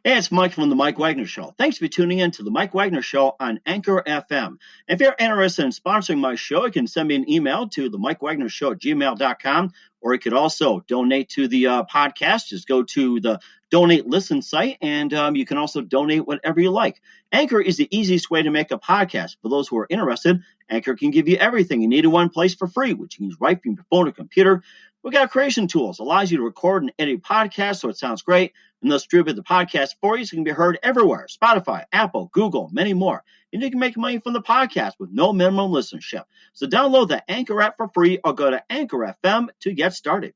Hey, it's Mike from the Mike Wagner Show. Thanks for tuning in to the Mike Wagner Show on Anchor FM. If you're interested in sponsoring my show, you can send me an email to the MikeWagnerShow@gmail.com, or you could also donate to the podcast. Just go to the Donate Listen site, and you can also donate whatever you like. Anchor is the easiest way to make a podcast. For those who are interested, Anchor can give you everything you need in one place for free, which you can use right from your phone or computer. We got creation tools, allows you to record and edit podcasts so it sounds great, and they'll distribute the podcast for you so it can be heard everywhere. Spotify, Apple, Google, many more. And you can make money from the podcast with no minimum listenership. So download the Anchor app for free or go to Anchor FM to get started.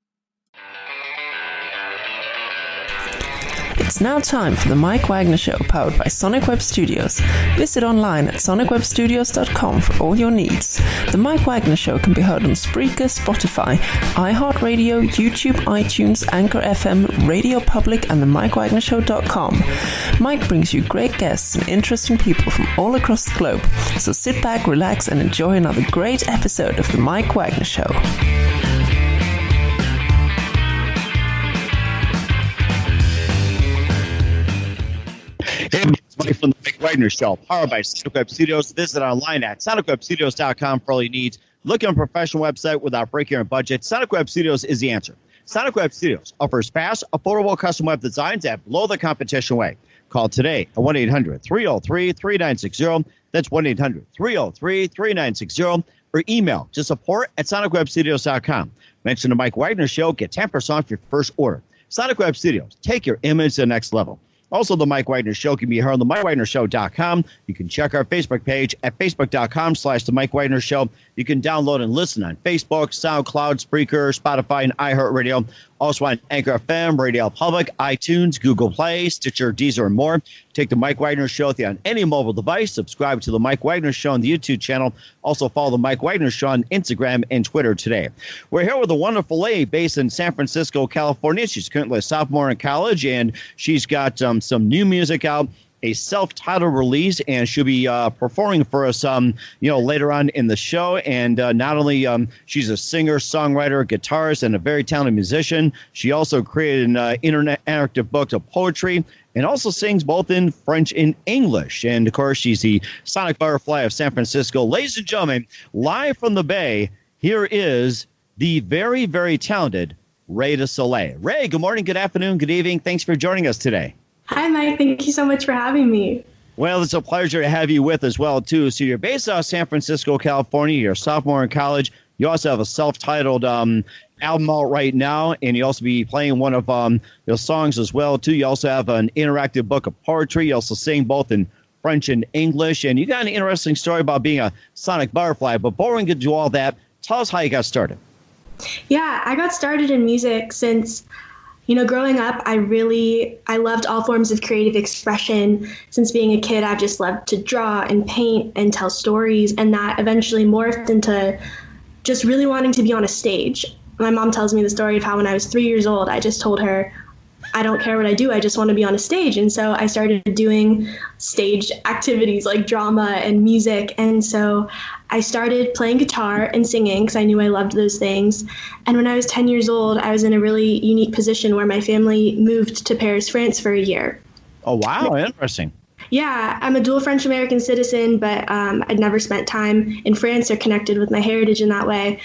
It's now time for the Mike Wagner Show, powered by Sonic Web Studios. Visit online at sonicwebstudios.com for all your needs. The Mike Wagner Show can be heard on Spreaker, Spotify, iHeartRadio, YouTube, iTunes, Anchor FM, Radio Public, and the MikeWagnerShow.com. Mike brings you great guests and interesting people from all across the globe. So sit back, relax, and enjoy another great episode of the Mike Wagner Show. Hey, it's Mike from the Mike Wagner Show, powered by Sonic Web Studios. Visit online at sonicwebstudios.com for all your needs. Looking at a professional website without breaking your budget, Sonic Web Studios is the answer. Sonic Web Studios offers fast, affordable custom web designs at below the competition rate. Call today at 1-800-303-3960. That's 1-800-303-3960. Or email to support at sonicwebstudios.com. Mention the Mike Wagner Show. Get 10% off your first order. Sonic Web Studios. Take your image to the next level. Also, the Mike Wagner Show can be heard on the MikeWagnerShow.com. You can check our Facebook page at Facebook.com/The Mike Wagner Show. You can download and listen on Facebook, SoundCloud, Spreaker, Spotify, and iHeartRadio. Also on Anchor FM, Radio Public, iTunes, Google Play, Stitcher, Deezer, and more. Take the Mike Wagner Show with you on any mobile device. Subscribe to the Mike Wagner Show on the YouTube channel. Also follow the Mike Wagner Show on Instagram and Twitter today. We're here with a wonderful lady based in San Francisco, California. She's currently a sophomore in college, and she's got some new music out, a self-titled release, and she'll be performing for us later on in the show. And not only she's a singer, songwriter, guitarist, and a very talented musician, she also created an interactive book of poetry and also sings both in French and English. And of course, she's the Sonic Butterfly of San Francisco. Ladies and gentlemen, live from the Bay, here is the very, very talented Rae Du Soleil. Rae, good morning, good afternoon, good evening. Thanks for joining us today. Hi, Mike. Thank you so much for having me. Well, it's a pleasure to have you with as well, too. So you're based out of San Francisco, California. You're a sophomore in college. You also have a self-titled album out right now, and you also be playing one of your songs as well, too. You also have an interactive book of poetry. You also sing both in French and English, and you got an interesting story about being a Sonic Butterfly. But before we get to all that, tell us how you got started. Yeah, I got started in music since growing up, I loved all forms of creative expression. Since being a kid, I've just loved to draw and paint and tell stories, and that eventually morphed into just really wanting to be on a stage. My mom tells me the story of how when I was 3 years old, I just told her, I don't care what I do, I just want to be on a stage. And so I started doing stage activities like drama and music. And so I started playing guitar and singing because I knew I loved those things. And when I was 10 years old, I was in a really unique position where my family moved to Paris, France for a year. Oh, wow. Interesting. Yeah, I'm a dual French-American citizen, but I'd never spent time in France or connected with my heritage in that way.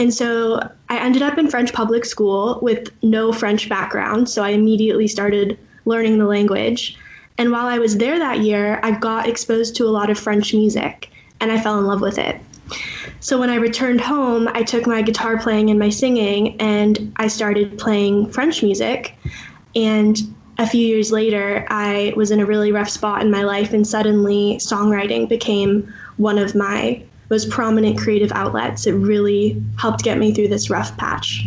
And so I ended up in French public school with no French background, so I immediately started learning the language. And while I was there that year, I got exposed to a lot of French music, and I fell in love with it. So when I returned home, I took my guitar playing and my singing, and I started playing French music. And a few years later, I was in a really rough spot in my life, and suddenly songwriting became one of my most prominent creative outlets. It really helped get me through this rough patch.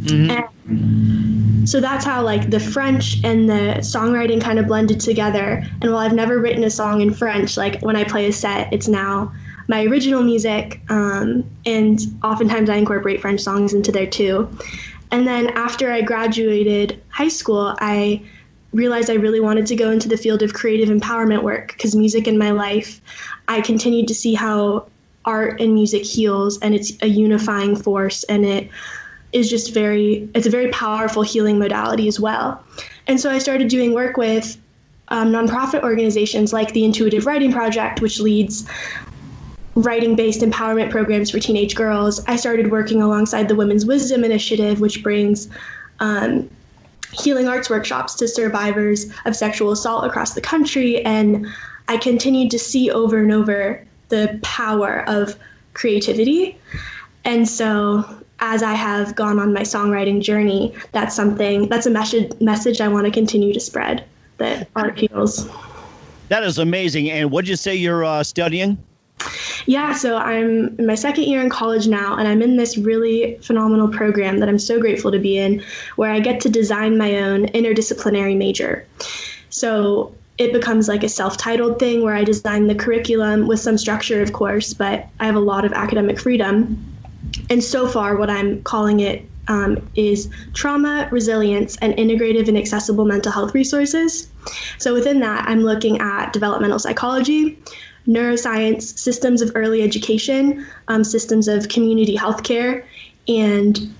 Mm-hmm. And so that's how the French and the songwriting kind of blended together. And while I've never written a song in French, when I play a set, it's now my original music. And oftentimes I incorporate French songs into there too. And then after I graduated high school, I realized I really wanted to go into the field of creative empowerment work, because music in my life, I continued to see how art and music heals, and it's a unifying force, and it is just it's a very powerful healing modality as well. And so I started doing work with nonprofit organizations like the Intuitive Writing Project, which leads writing-based empowerment programs for teenage girls. I started working alongside the Women's Wisdom Initiative, which brings healing arts workshops to survivors of sexual assault across the country. And I continued to see over and over the power of creativity. And so as I have gone on my songwriting journey, that's a message I want to continue to spread, that art heals. That is amazing. And what did you say you're studying? Yeah, so I'm in my second year in college now, and I'm in this really phenomenal program that I'm so grateful to be in, where I get to design my own interdisciplinary major. So it becomes like a self-titled thing where I design the curriculum with some structure, of course, but I have a lot of academic freedom. And so far, what I'm calling it is trauma, resilience, and integrative and accessible mental health resources. So within that, I'm looking at developmental psychology, neuroscience, systems of early education, systems of community healthcare, and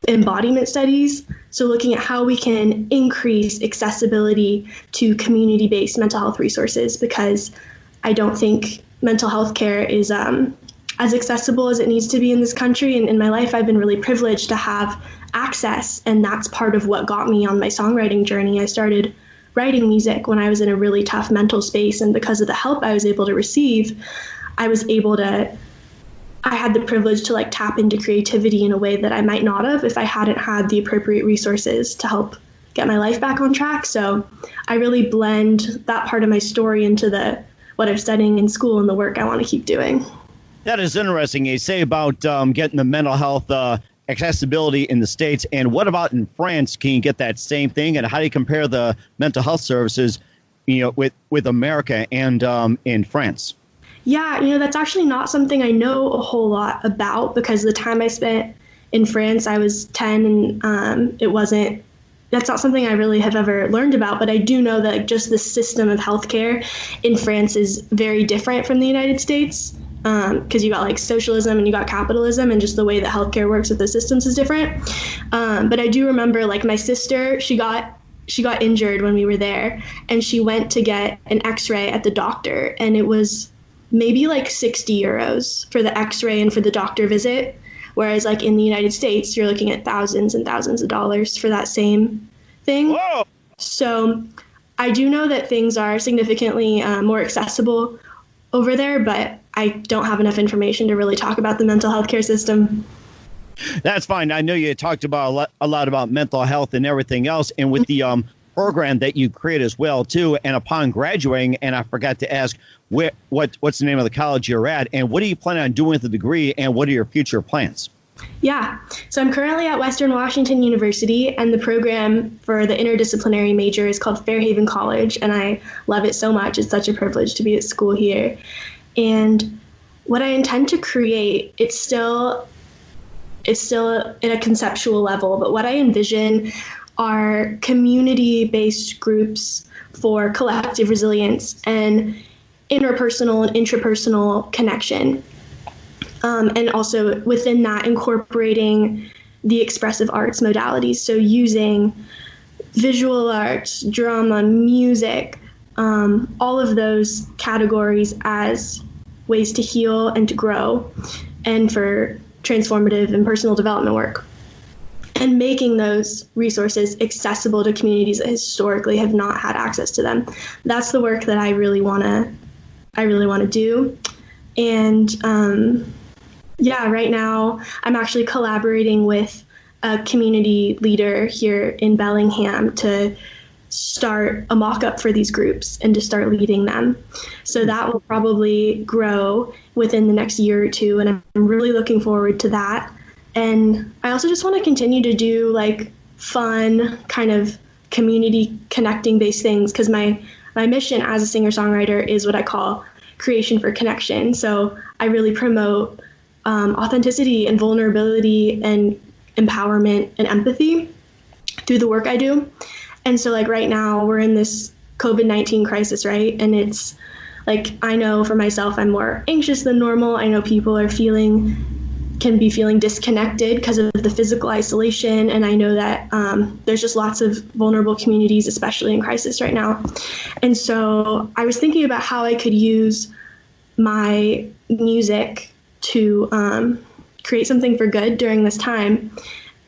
embodiment studies. So looking at how we can increase accessibility to community-based mental health resources, because I don't think mental health care is as accessible as it needs to be in this country. And in my life, I've been really privileged to have access, and that's part of what got me on my songwriting journey. I started writing music when I was in a really tough mental space, and because of the help I was able to receive, I had the privilege to like tap into creativity in a way that I might not have if I hadn't had the appropriate resources to help get my life back on track. So I really blend that part of my story into what I'm studying in school and the work I want to keep doing. That is interesting. You say about getting the mental health accessibility in the States, and what about in France? Can you get that same thing? And how do you compare the mental health services, with America and in France? Yeah, that's actually not something I know a whole lot about, because the time I spent in France, I was 10, and that's not something I really have ever learned about. But I do know that just the system of healthcare in France is very different from the United States. Because you got like socialism and you got capitalism, and just the way that healthcare works with the systems is different. But I do remember like my sister, she got injured when we were there, and she went to get an x-ray at the doctor, and it was maybe like 60 euros for the x-ray and for the doctor visit. Whereas like in the United States, you're looking at thousands and thousands of dollars for that same thing. Whoa. So I do know that things are significantly more accessible over there, but I don't have enough information to really talk about the mental health care system. That's fine. I know you talked about a lot about mental health and everything else, and with the program that you create as well too. And upon graduating, and I forgot to ask, what's the name of the college you're at, and what do you plan on doing with the degree, and what are your future plans? Yeah, so I'm currently at Western Washington University, and the program for the interdisciplinary major is called Fairhaven College, and I love it so much. It's such a privilege to be at school here. And what I intend to create, it's still at a conceptual level, but what I envision are community-based groups for collective resilience and interpersonal and intrapersonal connection. And also within that, incorporating the expressive arts modalities. So using visual arts, drama, music, all of those categories as ways to heal and to grow, and for transformative and personal development work. And making those resources accessible to communities that historically have not had access to them. That's the work that I really want to do. And right now I'm actually collaborating with a community leader here in Bellingham to start a mock-up for these groups and to start leading them. So that will probably grow within the next year or two, and I'm really looking forward to that. And I also just want to continue to do like fun kind of community connecting based things, because my mission as a singer-songwriter is what I call creation for connection. So I really promote authenticity and vulnerability and empowerment and empathy through the work I do. And so like right now we're in this COVID-19 crisis, right? And it's like, I know for myself, I'm more anxious than normal. I know people are feeling can be feeling disconnected because of the physical isolation. And I know that there's just lots of vulnerable communities, especially in crisis right now. And so I was thinking about how I could use my music to create something for good during this time.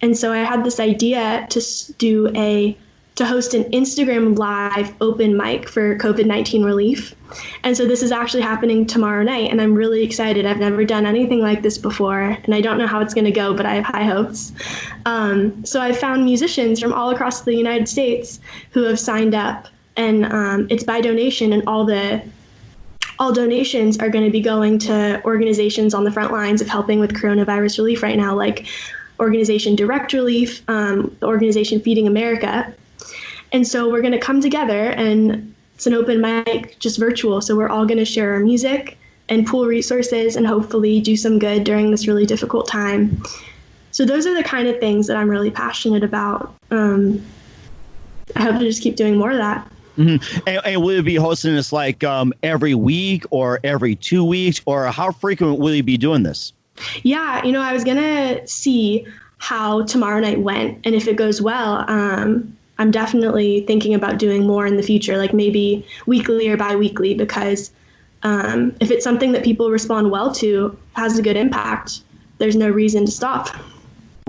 And so I had this idea to host an Instagram live open mic for COVID-19 relief. And so this is actually happening tomorrow night, and I'm really excited. I've never done anything like this before, and I don't know how it's going to go, but I have high hopes. So I found musicians from all across the United States who have signed up, and it's by donation, and all donations are going to be going to organizations on the front lines of helping with coronavirus relief right now, like organization Direct Relief, the organization Feeding America. And so we're going to come together, and it's an open mic, just virtual. So we're all going to share our music and pool resources and hopefully do some good during this really difficult time. So those are the kind of things that I'm really passionate about. I hope to just keep doing more of that. Mm-hmm. And will you be hosting this like every week or every 2 weeks, or how frequent will you be doing this? Yeah, I was going to see how tomorrow night went. And if it goes well, I'm definitely thinking about doing more in the future, like maybe weekly or bi-weekly, because if it's something that people respond well to, has a good impact, there's no reason to stop.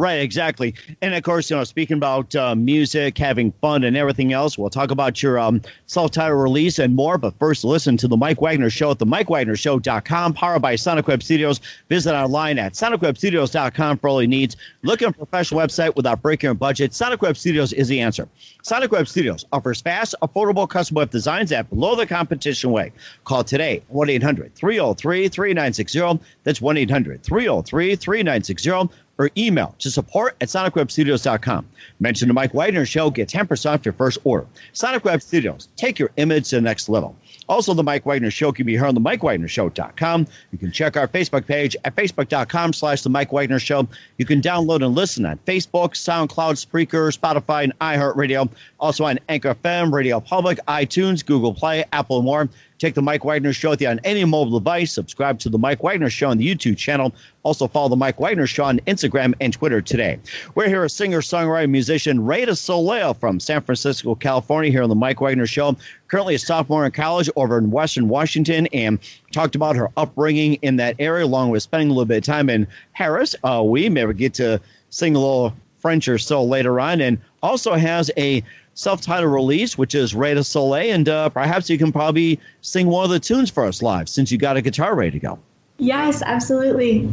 Right, exactly. And of course, speaking about music, having fun and everything else, we'll talk about your self-titled release and more. But first, listen to The Mike Wagner Show at themikewagnershow.com, powered by Sonic Web Studios. Visit online at sonicwebstudios.com for all your needs. Looking for a professional website without breaking your budget? Sonic Web Studios is the answer. Sonic Web Studios offers fast, affordable custom web designs at below the competition way. Call today, 1-800-303-3960. That's 1-800-303-3960. Or email to support@sonicwebstudios.com. Mention the Mike Wagner Show, get 10% off your first order. Sonic Web Studios, take your image to the next level. Also, the Mike Wagner Show can be heard on the MikeWagnerShow.com. You can check our Facebook page at facebook.com/the Mike Wagner Show. You can download and listen on Facebook, SoundCloud, Spreaker, Spotify, and iHeartRadio. Also on Anchor FM, Radio Public, iTunes, Google Play, Apple, and more. Take the Mike Wagner Show with you on any mobile device. Subscribe to the Mike Wagner Show on the YouTube channel. Also follow the Mike Wagner Show on Instagram and Twitter today. We're here with singer, songwriter, musician Rae Du Soleil from San Francisco, California, here on the Mike Wagner Show. Currently a sophomore in college over in Western Washington, and talked about her upbringing in that area, along with spending a little bit of time in Paris. We maybe get to sing a little French or so later on, and also has a self-titled release, which is Rae Du Soleil, and perhaps you can probably sing one of the tunes for us live, since you got a guitar ready to go. Yes, absolutely.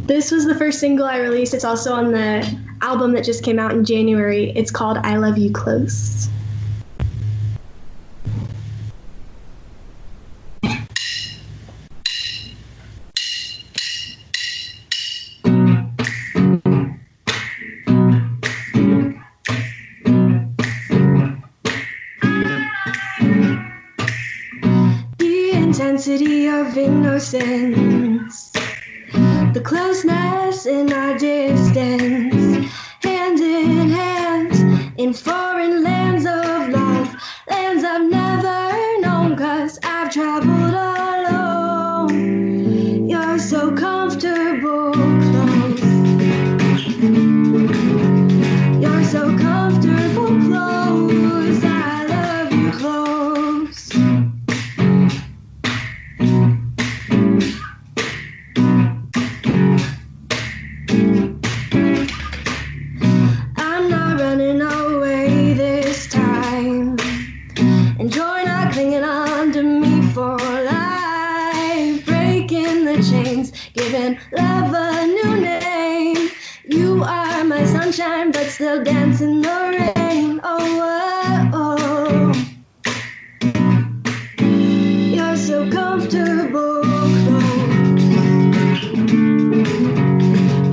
This was the first single I released. It's also on the album that just came out in January. It's called I Love You Close. Intensity of innocence, the closeness in our distance, hand in hand in foreign lands of love, lands I've never known, 'cause I've traveled alone. You're so comfortable close, you're so comfortable close, I love you close. Giving love a new name. You are my sunshine, but still dance in the rain. Oh, oh, oh. You're so comfortable close.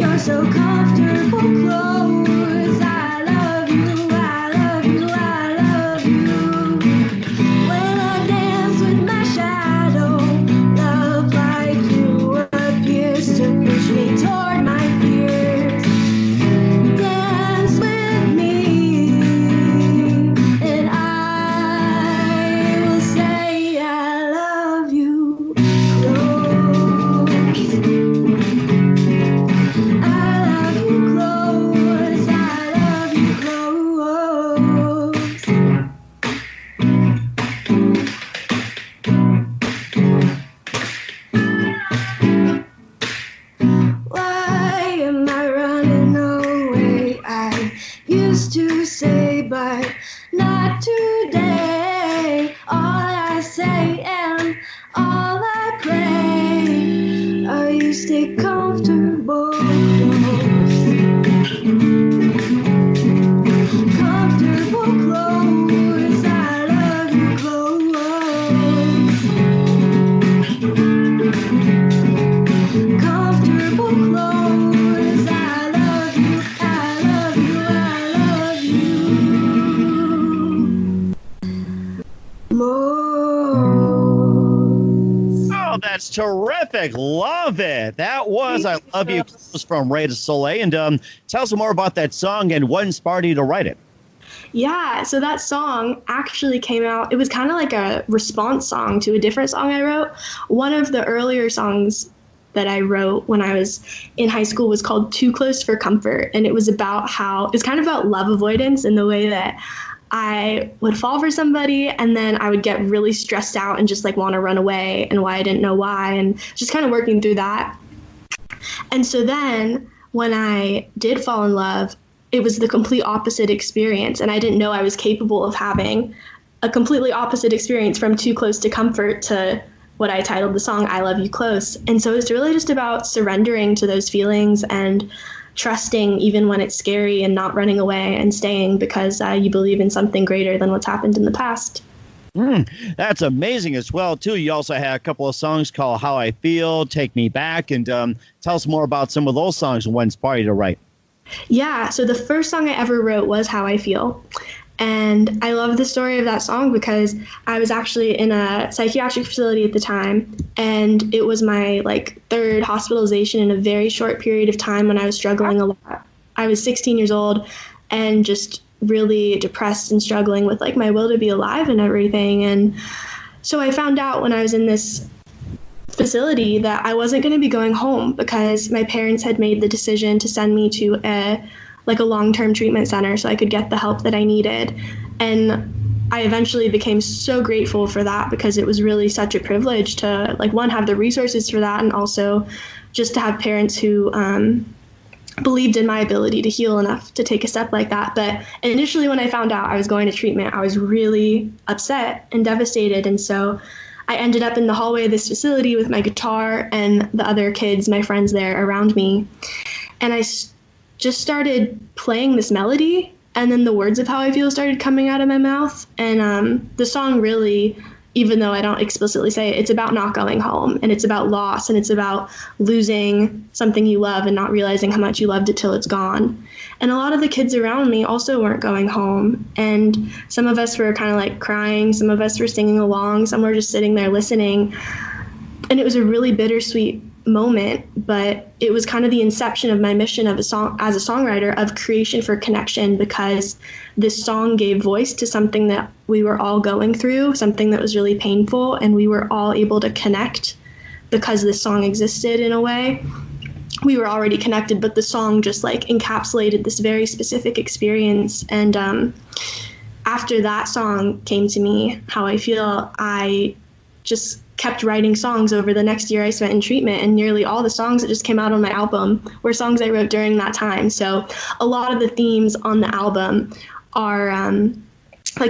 You're so comfortable close. I love you, I love you, I love you. When I dance with my shadow, love like you appears to push me toward my fears. Dance with me, but not today. All I say and all I pray are you stay comfortable close. Comfortable close. I love you close. Comfortable close. I love you. I love you. I love you. More. Oh, that's terrific. Love it. That was I Love You Close from Rae Du Soleil. And tell us more about that song and what inspired you to write it. Yeah, so that song actually came out, it was kind of like a response song to a different song I wrote. One of the earlier songs that I wrote when I was in high school was called Too Close for Comfort. And it was about it's kind of about love avoidance in the way that I would fall for somebody and then I would get really stressed out and just like want to run away and why I didn't know why and just kind of working through that. And so then when I did fall in love, it was the complete opposite experience. And I didn't know I was capable of having a completely opposite experience from too close to comfort to what I titled the song, I Love You Close. And so it's really just about surrendering to those feelings and trusting even when it's scary and not running away and staying because you believe in something greater than what's happened in the past. That's amazing as well, too. You also had a couple of songs called How I Feel, Take Me Back, and tell us more about some of those songs and what inspired you to write. Yeah, so the first song I ever wrote was How I Feel. And I love the story of that song because I was actually in a psychiatric facility at the time, and it was my third hospitalization in a very short period of time when I was struggling a lot. I was 16 years old and just really depressed and struggling with my will to be alive and everything. And so I found out when I was in this facility that I wasn't going to be going home because my parents had made the decision to send me to a long-term treatment center so I could get the help that I needed. And I eventually became so grateful for that because it was really such a privilege to one, have the resources for that, and also just to have parents who believed in my ability to heal enough to take a step like that. But initially when I found out I was going to treatment, I was really upset and devastated. And so I ended up in the hallway of this facility with my guitar and the other kids, my friends there around me. And I just started playing this melody, and then the words of How I Feel started coming out of my mouth. And the song really, even though I don't explicitly say it, it's about not going home, and it's about loss, and it's about losing something you love and not realizing how much you loved it till it's gone. And a lot of the kids around me also weren't going home, and some of us were kind of crying, some of us were singing along, some were just sitting there listening. And it was a really bittersweet moment, but it was kind of the inception of my mission of as a songwriter of creation for connection, because this song gave voice to something that we were all going through, something that was really painful, and we were all able to connect because this song existed in a way. We were already connected, but the song just encapsulated this very specific experience. And after that song came to me, How I Feel, I just kept writing songs over the next year I spent in treatment, and nearly all the songs that just came out on my album were songs I wrote during that time. So a lot of the themes on the album are,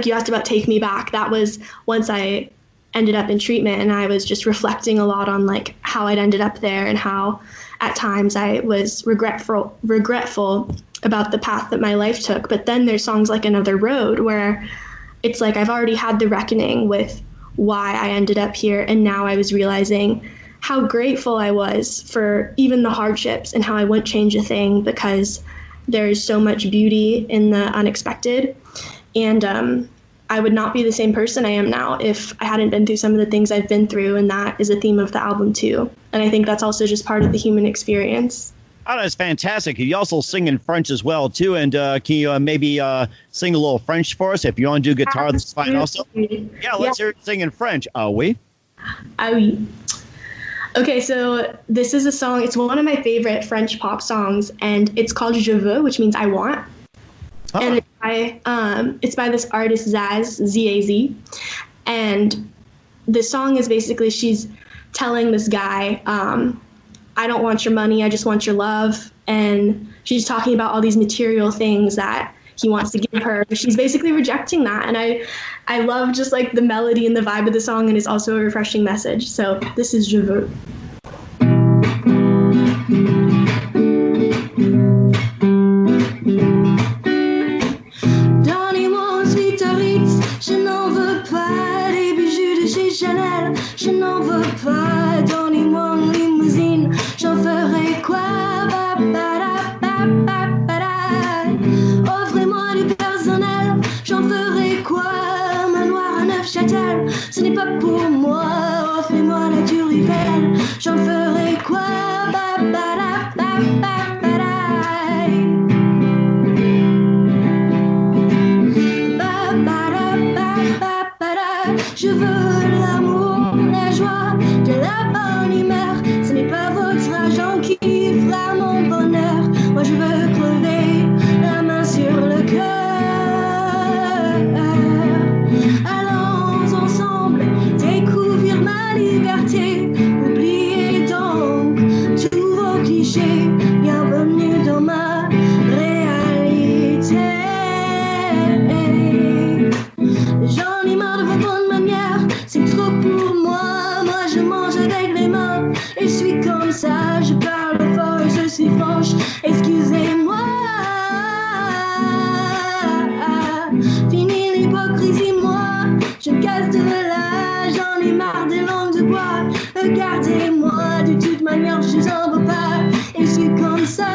you asked about Take Me Back. That was once I ended up in treatment, and I was just reflecting a lot on how I'd ended up there and how at times I was regretful about the path that my life took. But then there's songs like Another Road, where it's I've already had the reckoning with why I ended up here, and now I was realizing how grateful I was for even the hardships and how I wouldn't change a thing because there is so much beauty in the unexpected. And I would not be the same person I am now if I hadn't been through some of the things I've been through, and that is a theme of the album too. And I think that's also just part of the human experience. Oh, that's fantastic. You also sing in French as well, too. And can you maybe sing a little French for us? If you want to do guitar, that's fine also. Yeah, let's hear it sing in French. Ah oui? Ah oui. Okay, so this is a song. It's one of my favorite French pop songs, and it's called Je veux, which means I want. Oh. And it's by this artist, Zaz, Z-A-Z. And the song is basically she's telling this guy, I don't want your money, I just want your love. And she's talking about all these material things that he wants to give her. She's basically rejecting that. And I love just like the melody and the vibe of the song, and it's also a refreshing message. So this is Je veux. Je n'en veux pas les bijoux de chez Chanel, je n'en veux pas, donnez-moi une limousine, j'en ferai quoi? Offrez-moi du personnel, j'en ferai quoi? Un manoir à Neufchâtel, ce n'est pas pour moi, offrez-moi la Tour Eiffel, j'en ferai quoi? Je veux l'amour, la joie, de la bonne humeur. Ce n'est pas votre argent qui fera mon bonheur. Moi je veux crever la main sur le cœur. Allons ensemble découvrir ma liberté. Oubliez donc tous vos clichés. Bienvenue dans ma réalité. J'en ai marre de vos bonnes manières, c'est trop pour moi. Moi je mange avec les mains et je suis comme ça. Je parle fort et je suis franche, excusez-moi. Fini l'hypocrisie, moi je me casse de là. J'en ai marre des langues de bois. Regardez-moi, de toute manière je vous en veux pas. Et je suis comme ça.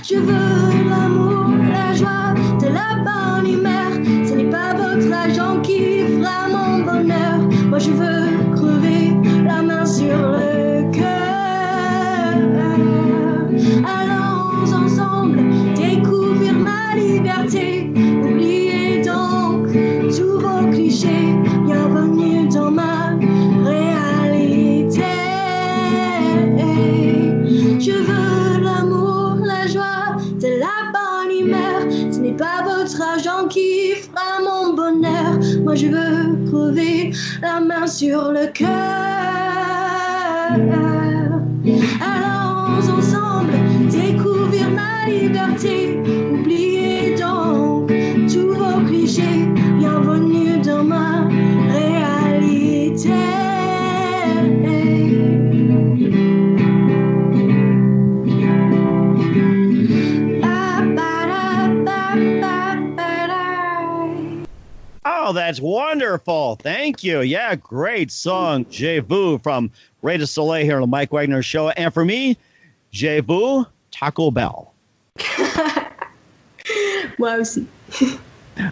Je veux l'amour, la joie, de la bonne humeur. Ce n'est pas votre argent qui fera mon bonheur. Moi je veux crever la main sur le cœur. Allons ensemble découvrir ma liberté. Oubliez donc tous vos clichés. Bienvenue dans ma réalité. Je veux l'amour, la joie, de la bonne humeur. Ce n'est pas votre argent qui fera mon bonheur. Moi je veux crever la main sur le cœur. Allons ensemble découvrir ma liberté. Oubliez donc tous vos clichés. Bienvenue dans ma réalité. Oh, that's wonderful. Thank you. Yeah, great song, Je veux, from Rae Du Soleil here on the Mike Wagner Show. And for me, Je veux, Taco Bell. Moi aussi.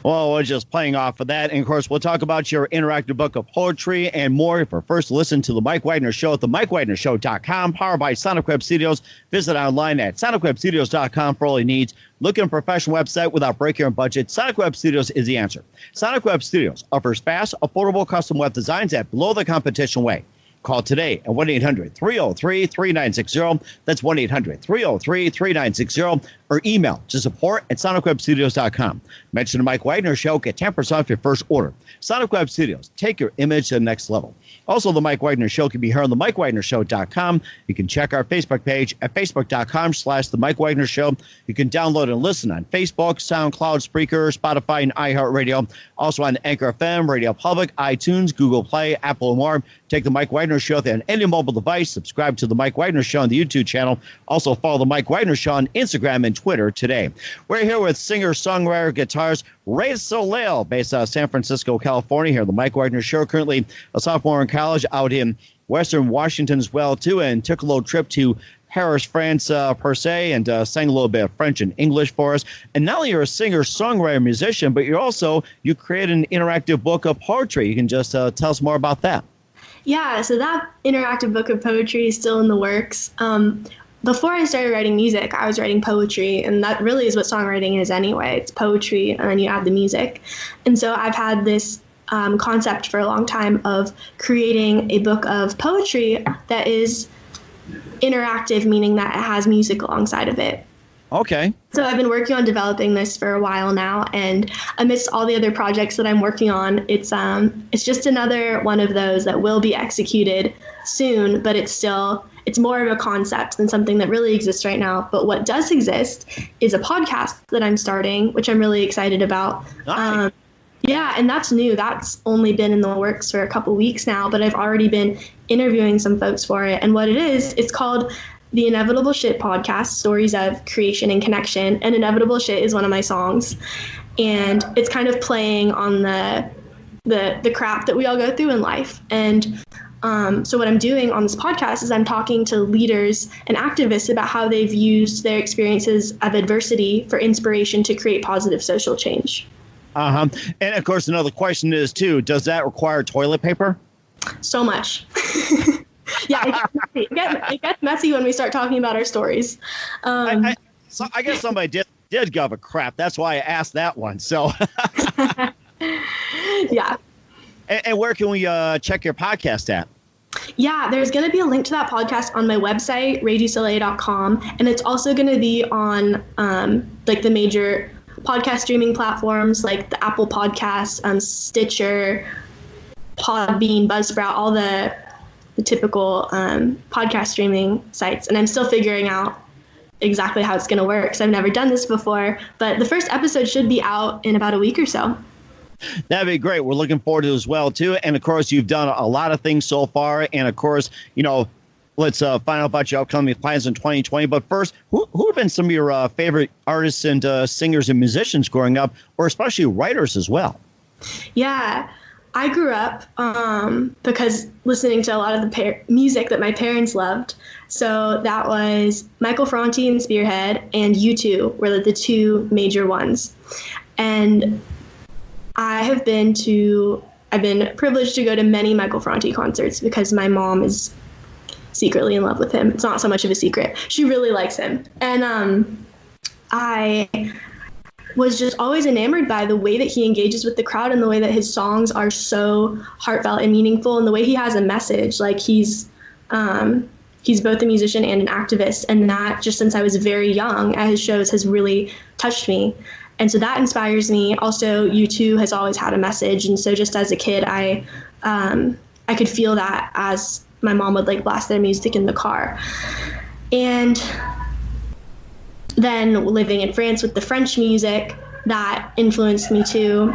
Well, we're just playing off of that. And, of course, we'll talk about your interactive book of poetry and more. For first, listen to The Mike Wagner Show at themikewagnershow.com, powered by Sonic Web Studios. Visit online at sonicwebstudios.com for all your needs. Looking for a professional website without breaking your budget? Sonic Web Studios is the answer. Sonic Web Studios offers fast, affordable custom web designs at below the competition way. Call today at 1-800-303-3960. That's 1-800-303-3960. Or email to support@sonicwebstudios.com. Mention the Mike Wagner Show. Get 10% off your first order. Sonic Web Studios. Take your image to the next level. Also, the Mike Wagner Show can be heard on the MikeWagnerShow.com. You can check our Facebook page at Facebook.com/The Mike Wagner Show. You can download and listen on Facebook, SoundCloud, Spreaker, Spotify, and iHeartRadio. Also on Anchor FM, Radio Public, iTunes, Google Play, Apple, and more. Take the Mike Wagner Show on any mobile device. Subscribe to the Mike Wagner Show on the YouTube channel. Also follow the Mike Wagner Show on Instagram and Twitter today. We're here with singer, songwriter, guitarist Rae Du Soleil, based out of San Francisco, California. Here on the Mike Wagner Show, currently a sophomore in college out in Western Washington as well too, and took a little trip to Paris, France, per se, and sang a little bit of French and English for us. And not only you're a singer, songwriter, musician, but you created an interactive book of poetry. You can just tell us more about that. Yeah, so that interactive book of poetry is still in the works. Before I started writing music, I was writing poetry, and that really is what songwriting is anyway. It's poetry, and then you add the music. And so I've had this concept for a long time of creating a book of poetry that is interactive, meaning that it has music alongside of it. Okay. So I've been working on developing this for a while now, and amidst all the other projects that I'm working on, it's just another one of those that will be executed soon, but it's more of a concept than something that really exists right now. But what does exist is a podcast that I'm starting, which I'm really excited about. Nice. Yeah, and that's new. That's only been in the works for a couple weeks now, but I've already been interviewing some folks for it. And what it is, it's called the Inevitable Shit Podcast, Stories of Creation and Connection. And Inevitable Shit is one of my songs. And it's kind of playing on the crap that we all go through in life. And so what I'm doing on this podcast is I'm talking to leaders and activists about how they've used their experiences of adversity for inspiration to create positive social change. Uh-huh. And of course, another question is too, does that require toilet paper? So much. Yeah, it gets messy when we start talking about our stories. I guess somebody did give a crap. That's why I asked that one. So yeah. And where can we check your podcast at? Yeah, there's going to be a link to that podcast on my website, raedusoleil.com. And it's also going to be on like the major podcast streaming platforms like the Apple Podcasts, Stitcher, Podbean, Buzzsprout, all the typical podcast streaming sites. And I'm still figuring out exactly how it's going to work because I've never done this before. But the first episode should be out in about a week or so. That'd be great. We're looking forward to it as well, too. And, of course, you've done a lot of things so far. And, of course, let's find out about your upcoming plans in 2020. But first, who have been some of your favorite artists and singers and musicians growing up, or especially writers as well? Yeah, I grew up because listening to a lot of the music that my parents loved. So that was Michael Franti and Spearhead and U2 were the two major ones. And I've been privileged to go to many Michael Franti concerts because my mom is secretly in love with him. It's not so much of a secret. She really likes him. And I was just always enamored by the way that he engages with the crowd and the way that his songs are so heartfelt and meaningful and the way he has a message. Like he's both a musician and an activist. And that just since I was very young at his shows has really touched me. And so that inspires me. Also, U2 has always had a message. And so just as a kid, I could feel that as my mom would like blast their music in the car. And then living in France with the French music, that influenced me to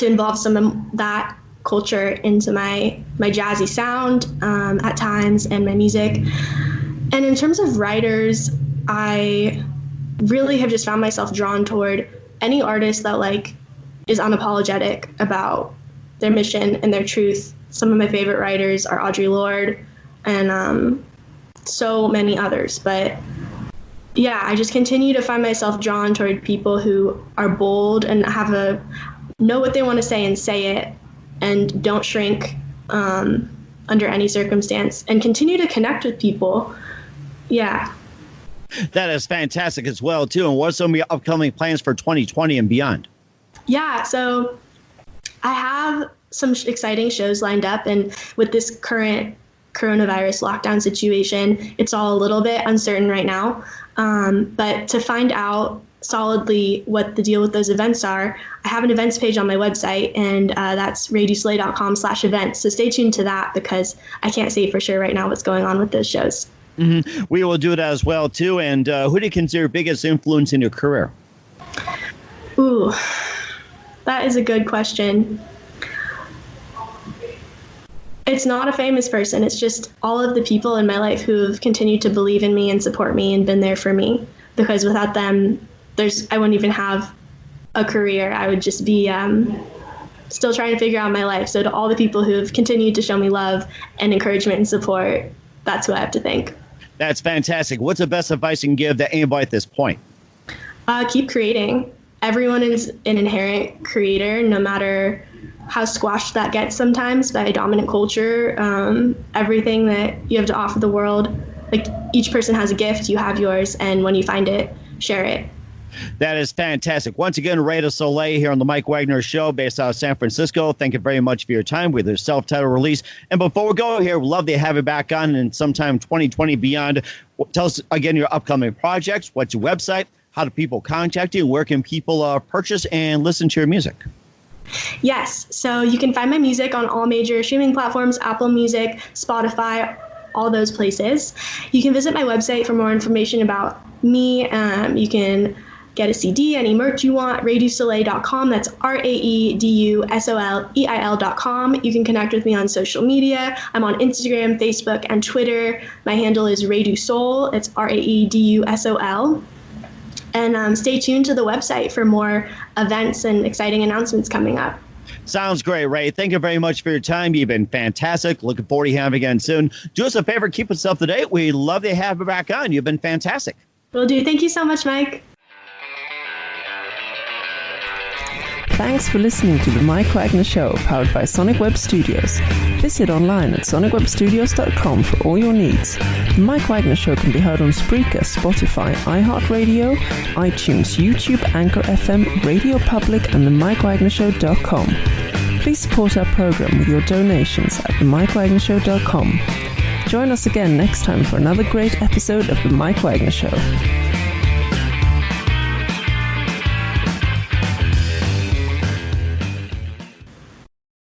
involve some of that culture into my jazzy sound at times and my music. And in terms of writers, I really have just found myself drawn toward any artist that like is unapologetic about their mission and their truth. Some of my favorite writers are Audre Lorde and so many others. But yeah, I just continue to find myself drawn toward people who are bold and know what they want to say and say it and don't shrink under any circumstance and continue to connect with people. Yeah. That is fantastic as well, too. And what are some of your upcoming plans for 2020 and beyond? Yeah, so I have some exciting shows lined up. And with this current coronavirus lockdown situation, it's all a little bit uncertain right now. But to find out solidly what the deal with those events are, I have an events page on my website, and that's raedusoleil.com/events. So stay tuned to that because I can't say for sure right now what's going on with those shows. Mm-hmm. We will do that as well, too. And who do you consider your biggest influence in your career? Ooh, that is a good question. It's not a famous person. It's just all of the people in my life who have continued to believe in me and support me and been there for me. Because without them, I wouldn't even have a career. I would just be still trying to figure out my life. So to all the people who have continued to show me love and encouragement and support, that's who I have to thank. That's fantastic. What's the best advice you can give to anybody at this point? Keep creating. Everyone is an inherent creator, no matter how squashed that gets sometimes by a dominant culture. Everything that you have to offer the world, like each person has a gift, you have yours, and when you find it, share it. That is fantastic. Once again, Rae Du Soleil here on the Mike Wagner Show based out of San Francisco. Thank you very much for your time with your self-titled release. And before we go here, we'd love to have you back on in sometime 2020 beyond. Tell us again your upcoming projects, what's your website, how do people contact you, where can people purchase and listen to your music? Yes, so you can find my music on all major streaming platforms, Apple Music, Spotify, all those places. You can visit my website for more information about me. You can get a CD, any merch you want, raedusoleil.com. That's RaeDusoleil.com. You can connect with me on social media. I'm on Instagram, Facebook, and Twitter. My handle is Rae Du Soul. It's RaeDusol. And stay tuned to the website for more events and exciting announcements coming up. Sounds great, Rae. Thank you very much for your time. You've been fantastic. Looking forward to having you again soon. Do us a favor, keep us up to date. We'd love to have you back on. You've been fantastic. Will do. Thank you so much, Mike. Thanks for listening to The Mike Wagner Show, powered by Sonic Web Studios. Visit online at sonicwebstudios.com for all your needs. The Mike Wagner Show can be heard on Spreaker, Spotify, iHeartRadio, iTunes, YouTube, Anchor FM, Radio Public, and themikewagnershow.com. Please support our program with your donations at themikewagnershow.com. Join us again next time for another great episode of The Mike Wagner Show.